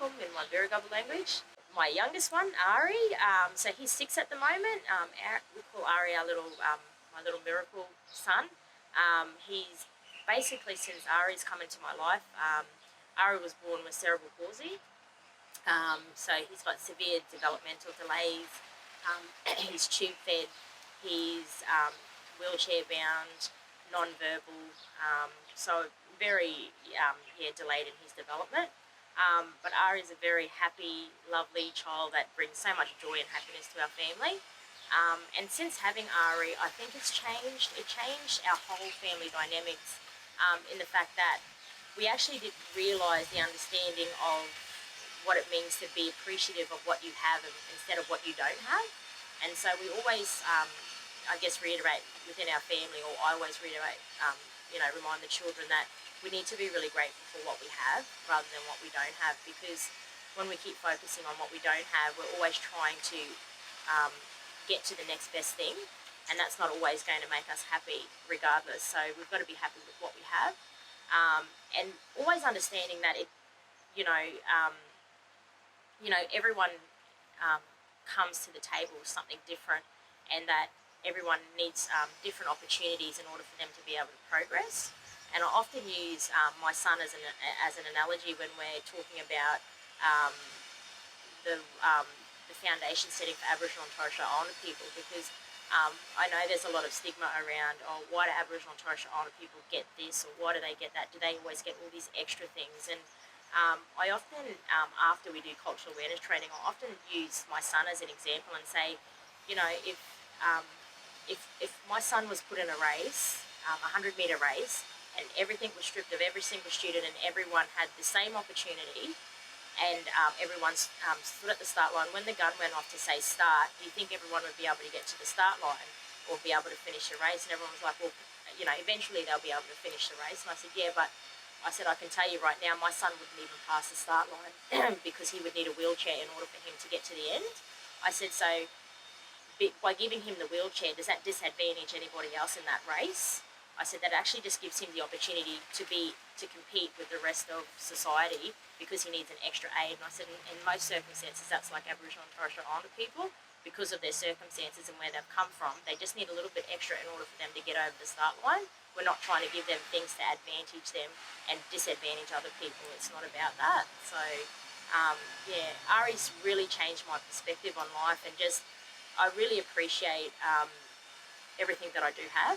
welcome in my Birragubba language. My youngest one, Ari, so he's 6 at the moment. We call Ari our little, my little miracle son. He's basically, since Ari's come into my life, Ari was born with cerebral palsy. So he's got severe developmental delays. He's tube fed. He's wheelchair bound, non-verbal. So very delayed in his development. But Ari is a very happy, lovely child that brings so much joy and happiness to our family. And since having Ari, I think it's changed. It changed our whole family dynamics in the fact that we actually didn't realise the understanding of what it means to be appreciative of what you have instead of what you don't have. And so we always, I guess, reiterate within our family, or I always reiterate, remind the children that we need to be really grateful for what we have rather than what we don't have, because when we keep focusing on what we don't have, we're always trying to get to the next best thing, and that's not always going to make us happy regardless. So we've got to be happy with what we have, and always understanding that everyone comes to the table with something different, and that everyone needs different opportunities in order for them to be able to progress. And I often use my son as an analogy when we're talking about the foundation setting for Aboriginal and Torres Strait Islander people, because I know there's a lot of stigma around, why do Aboriginal and Torres Strait Islander people get this, or why do they get that? Do they always get all these extra things? And I often, after we do cultural awareness training, I often use my son as an example and say, if my son was put in a race, a 100-metre race, and everything was stripped of every single student and everyone had the same opportunity, and everyone stood at the start line, when the gun went off to say start, do you think everyone would be able to get to the start line or be able to finish the race? And everyone was like, well, eventually they'll be able to finish the race. And I said, yeah, but I can tell you right now, my son wouldn't even pass the start line because he would need a wheelchair in order for him to get to the end. I said, so by giving him the wheelchair, does that disadvantage anybody else in that race? I said that actually just gives him the opportunity to compete with the rest of society because he needs an extra aid. And I said, in most circumstances, that's like Aboriginal and Torres Strait Islander people, because of their circumstances and where they've come from. They just need a little bit extra in order for them to get over the start line. We're not trying to give them things to advantage them and disadvantage other people. It's not about that. So, Ari's really changed my perspective on life, and just I really appreciate everything that I do have.